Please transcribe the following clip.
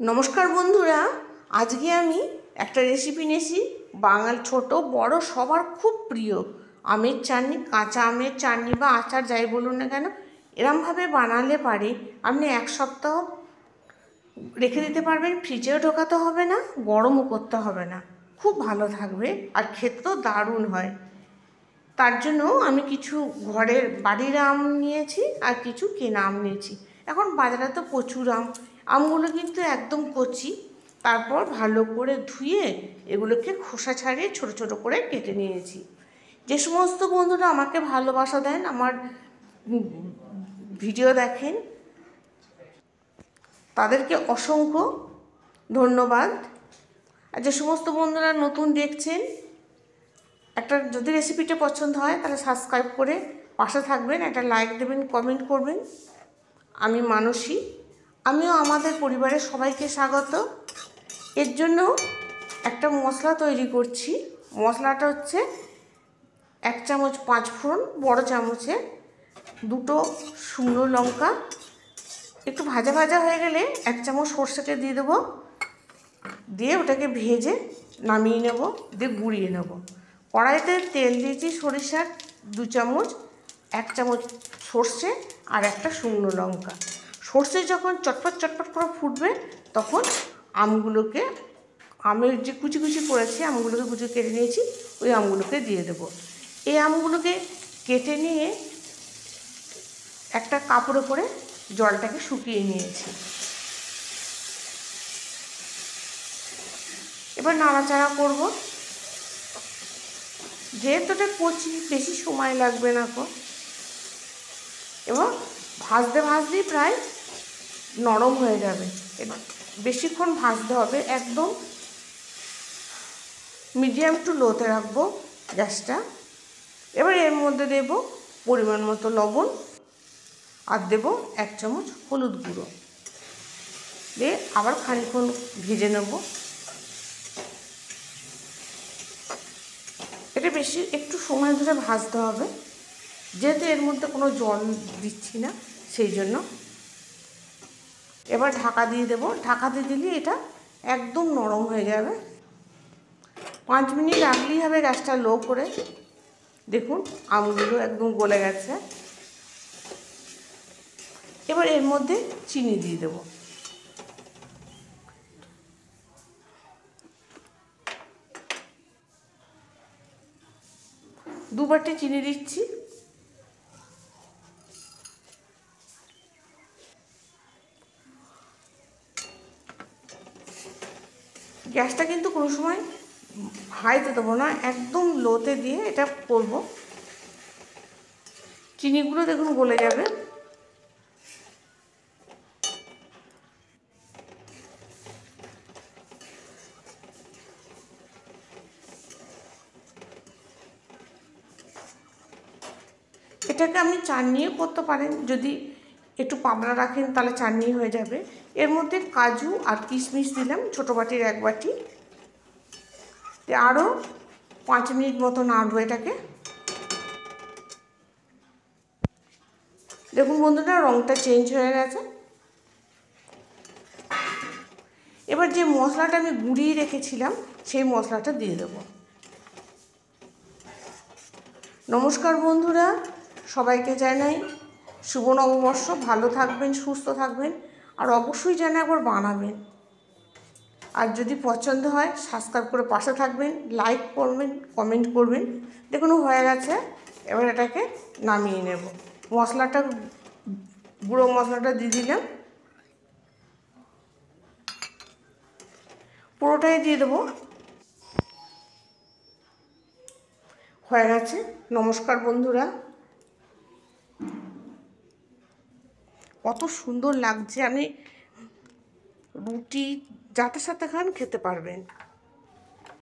নমস্কার বন্ধুরা, আজকে আমি একটা রেসিপি নিয়েছি বাঙাল ছোট বড় সবার খুব প্রিয় আমের চাটনি। কাঁচা আমের চাটনি বা আচার যাই বলুন না কেন, এরমভাবে বানালে পারে আপনি এক সপ্তাহ রেখে দিতে পারবেন। ফ্রিজেও ঢোকাতে হবে না, গরমও করতে হবে না, খুব ভালো থাকবে আর খেতেও দারুণ হয়। তার জন্য আমি কিছু ঘরের বাড়ির আম নিয়েছি আর কিছু কেনা আম নিয়েছি। এখন বাজারে তো প্রচুর আমগুলো কিন্তু একদম কচি। তারপর ভালো করে ধুয়ে এগুলোকে খোসা ছাড়িয়ে ছোট ছোট করে কেটে নিয়েছি। যে সমস্ত বন্ধুরা আমাকে ভালোবাসা দেন, আমার ভিডিও দেখেন, তাদেরকে অসংখ্য ধন্যবাদ। আর যে সমস্ত বন্ধুরা নতুন দেখছেন, একটা যদি রেসিপিটা পছন্দ হয় তাহলে সাবস্ক্রাইব করে পাশে থাকবেন, একটা লাইক দেবেন, কমেন্ট করবেন। আমি মানসী, আমিও আমাদের পরিবারের সবাইকে স্বাগত। এর জন্য একটা মশলা তৈরি করছি। মশলাটা হচ্ছে 1 চামচ 5 ফোড়ন, বড় চামচে 2টো শুকনো লঙ্কা, একটু ভাজা ভাজা হয়ে গেলে 1 চামচ সর্ষেটা দিয়ে দেবো, দিয়ে ওটাকে ভেজে নামিয়ে নেব, দিয়ে গুঁড়িয়ে নেব। কড়াইতে তেল দিয়েছি সরিষার 2 চামচ, 1 চামচ সর্ষে আর একটা শুকনো লঙ্কা। সর্ষে যখন চটপট চটপট করে ফুটবে তখন আমগুলোকে, আমের যে কুচি কুচি করেছি আমগুলোকে কুচি কেটে নিয়েছি, ওই আমগুলোকে দিয়ে দেবো। এই আমগুলোকে কেটে নিয়ে একটা কাপড়ে করে জলটাকে শুকিয়ে নিয়েছি। এবার নাড়াচাড়া করব। যেহেতু এটা কচি, বেশি সময় লাগবে না গো। এবং ভাজতে ভাজতেই প্রায় নরম হয়ে যাবে। বেশিক্ষণ ভাজতে হবে, একদম মিডিয়াম টু লোতে রাখবো গ্যাসটা। এবার এর মধ্যে দেব পরিমাণ মতো লবণ আর দেব 1 চামচ হলুদ গুঁড়ো, দিয়ে আবার খানিকক্ষণ ভেজে নেব। এটা বেশি একটু সময় ধরে ভাজতে হবে, যেহেতু এর মধ্যে কোনো জল দিচ্ছি না সেই জন্য। এবার ঢাকা দিয়ে দেবো। ঢাকা দিয়ে দিলে এটা একদম নরম হয়ে যাবে। 5 মিনিট রাখলেই হবে গ্যাসটা লো করে। দেখুন আমগুলো একদম গলে গেছে। এবার এর মধ্যে চিনি দিয়ে দেবো। দু বাটি চিনি দিচ্ছি। গ্যাসটা কিন্তু কোনো সময় হাইতে দেবো না, একদম লোতে দিয়ে এটা করব। চিনিগুলো দেখুন গলে যাবে। এটাকে আপনি চাটনিও করতে পারেন, যদি একটু পাতলা রাখেন তাহলে চাটনি হয়ে যাবে। এর মধ্যে কাজু আর কিশমিশ দিলাম ছোটো বাটির 1 বাটি। আরও 5 মিনিট মতো নাড়বো এটাকে। দেখুন বন্ধুরা রঙটা চেঞ্জ হয়ে গেছে। এবার যে মশলাটা আমি গুঁড়িয়ে রেখেছিলাম সেই মশলাটা দিয়ে দেবো। নমস্কার বন্ধুরা, সবাইকে জানাই শুভ নববর্ষ। ভালো থাকবেন, সুস্থ থাকবেন, আর অবশ্যই যেন একবার বানাবেন। আর যদি পছন্দ হয় সাবস্ক্রাইব করে পাশে থাকবেন, লাইক করবেন, কমেন্ট করবেন। দেখুন হয়ে গেছে। এবার এটাকে নামিয়ে নেব। মশলাটা, গুঁড়ো মশলাটা দিয়ে দিলাম, পুরোটাই দিয়ে দেবো। হয়ে গেছে। নমস্কার বন্ধুরা, কত সুন্দর লাগছে। আপনি রুটি যাতে সাথে খান খেতে পারবেন।